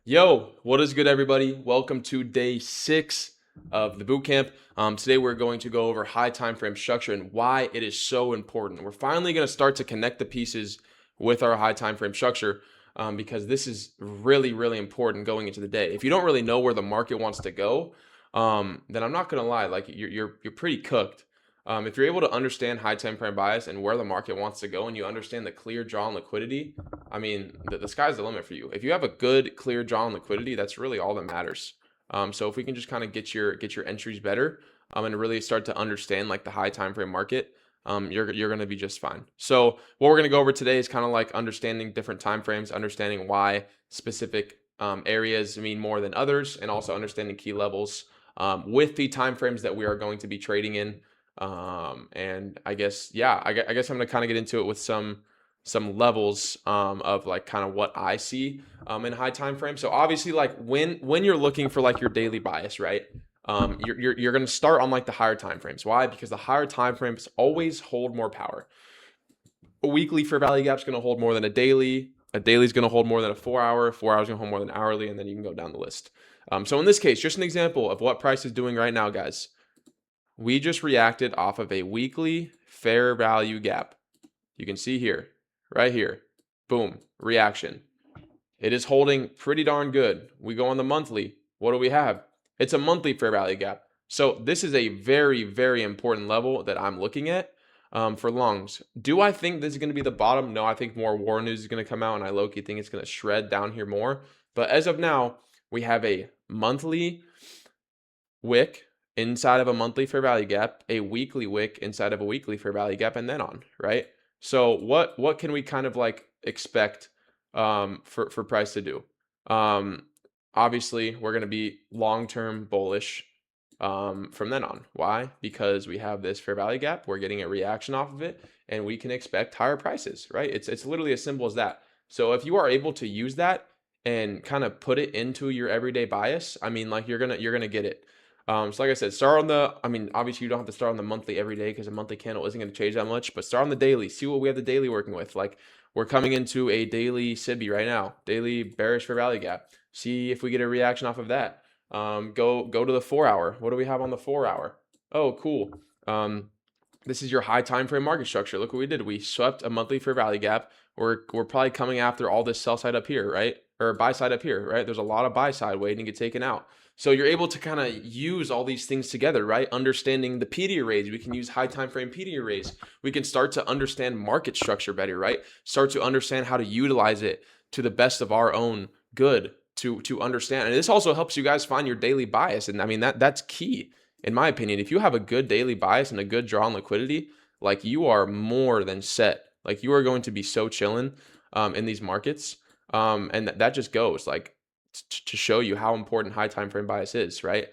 Yo, what is good, everybody? Welcome to day 6 of the bootcamp. Today we're going to go over high time frame structure and why it is so important. We're finally going to start to connect the pieces with our high time frame structure because this is really, really important going into the day. If you don't really know where the market wants to go, then I'm not going to lie, like you're pretty cooked. If you're able to understand high time frame bias and where the market wants to go, and you understand the clear draw and liquidity, I mean, the sky's the limit for you. If you have a good, clear draw on liquidity, that's really all that matters. So if we can just kind of get your entries better, and really start to understand like the high time frame market, you're going to be just fine. So what we're going to go over today is kind of like understanding different time frames, understanding why specific areas mean more than others, and also understanding key levels with the time frames that we are going to be trading in. And I guess, yeah, I guess I'm going to kind of get into it with some levels of like kind of what I see in high time frame. So obviously, like when you're looking for like your daily bias, right? You're going to start on like the higher time frames. Why? Because the higher time frames always hold more power. A weekly fair value gap is going to hold more than a daily. A daily is going to hold more than a 4 hour. 4 hours is going to hold more than hourly, and then you can go down the list. So in this case, just an example of what price is doing right now, guys. We just reacted off of a weekly fair value gap. You can see here, right here, boom, reaction. It is holding pretty darn good. We go on the monthly. What do we have? It's a monthly fair value gap. So this is a very, very important level that I'm looking at for longs. Do I think this is going to be the bottom? No, I think more war news is going to come out, and I low-key think it's going to shred down here more. But as of now, we have a monthly wick inside of a monthly fair value gap, a weekly wick inside of a weekly fair value gap, and then on, right? So what can we kind of like expect for price to do? Obviously, we're going to be long-term bullish from then on. Why? Because we have this fair value gap. We're getting a reaction off of it, and we can expect higher prices, right? It's literally as simple as that. So if you are able to use that and kind of put it into your everyday bias, I mean, like you're gonna get it. So like I said, start on the, I mean, obviously you don't have to start on the monthly every day because a monthly candle isn't going to change that much, but start on the daily, see what we have the daily working with. Like we're coming into a daily SIBI right now, daily bearish fair value gap. See if we get a reaction off of that. Go to the 4 hour. What do we have on the 4 hour? Oh, cool. This is your high time frame market structure. Look what we did. We swept a monthly fair value gap. We're probably coming after all this sell side up here, right? Or buy side up here, right? There's a lot of buy side waiting to get taken out. So you're able to kind of use all these things together, right? Understanding the PD arrays. We can use high time frame PD arrays. We can start to understand market structure better, right? Start to understand how to utilize it to the best of our own good to understand. And this also helps you guys find your daily bias. And I mean, that's key in my opinion. If you have a good daily bias and a good draw on liquidity, like you are more than set. Like you are going to be so chilling in these markets. And that just goes like to show you how important high time frame bias is, right?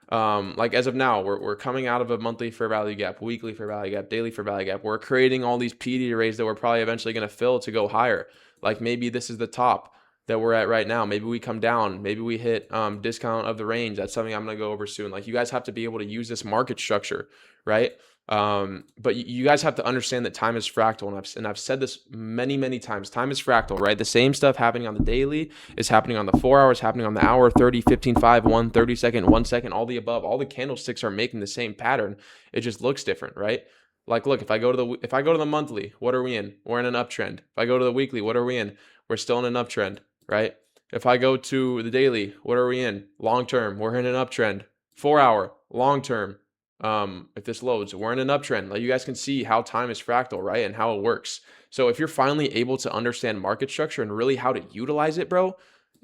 Like as of now, we're coming out of a monthly fair value gap, weekly fair value gap, daily fair value gap. We're creating all these PD arrays that we're probably eventually going to fill to go higher. Like maybe this is the top that we're at right now. Maybe we come down. Maybe we hit discount of the range. That's something I'm going to go over soon. Like you guys have to be able to use this market structure, right? But you guys have to understand that time is fractal, and I've said this many times. Time is fractal, right? The same stuff happening on the daily is happening on the 4 hours, happening on the hour, 30, 15, 5, 1, 30 second, 1 second, all the above. All the candlesticks are making the same pattern. It just looks different, right? Like, look, if I go to the monthly, what are we in? We're in an uptrend. If I go to the weekly, what are we in? We're still in an uptrend, right? If I go to the daily, what are we in? Long term, we're in an uptrend. 4 hour, long term. If this loads, we're in an uptrend. Like you guys can see how time is fractal, right? And how it works. So if you're finally able to understand market structure and really how to utilize it, bro,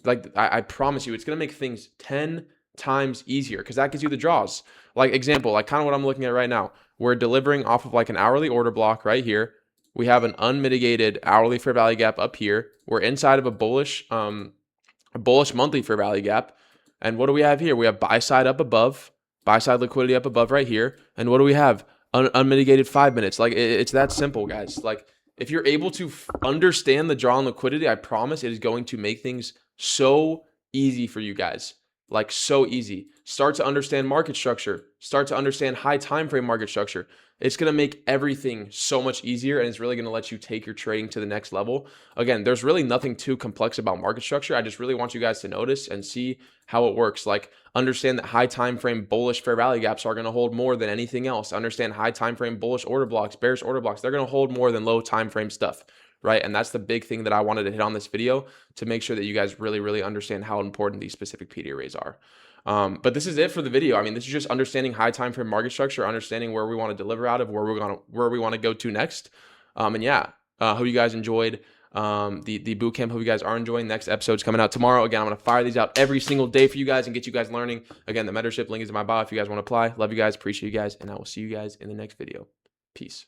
like I promise you, it's going to make things 10 times easier because that gives you the draws. Like example, like kind of what I'm looking at right now. We're delivering off of like an hourly order block right here. We have an unmitigated hourly fair value gap up here. We're inside of a bullish monthly fair value gap. And what do we have here? We have buy side up above, buy side liquidity up above right here. And what do we have? Unmitigated 5 minutes. Like it's that simple, guys. Like if you're able to understand the draw on liquidity, I promise it is going to make things so easy for you guys. Like so easy. Start to understand market structure. start to understand high time frame market structure. It's going to make everything so much easier, and it's really going to let you take your trading to the next level. Again, there's really nothing too complex about market structure. I just really want you guys to notice and see how it works. Like, understand that high time frame bullish fair value gaps are going to hold more than anything else. Understand high time frame bullish order blocks, bearish order blocks, they're going to hold more than low time frame stuff, right? And that's the big thing that I wanted to hit on this video, to make sure that you guys really understand how important these specific PD arrays are. But this is it for the video. I mean, this is just understanding high time frame market structure, understanding where we want to deliver out of, where we want to go to next. And yeah, hope you guys enjoyed the bootcamp. Hope you guys are enjoying. Next episode's coming out tomorrow. Again, I'm going to fire these out every single day for you guys and get you guys learning. Again, the mentorship link is in my bio if you guys want to apply. Love you guys. Appreciate you guys. And I will see you guys in the next video. Peace.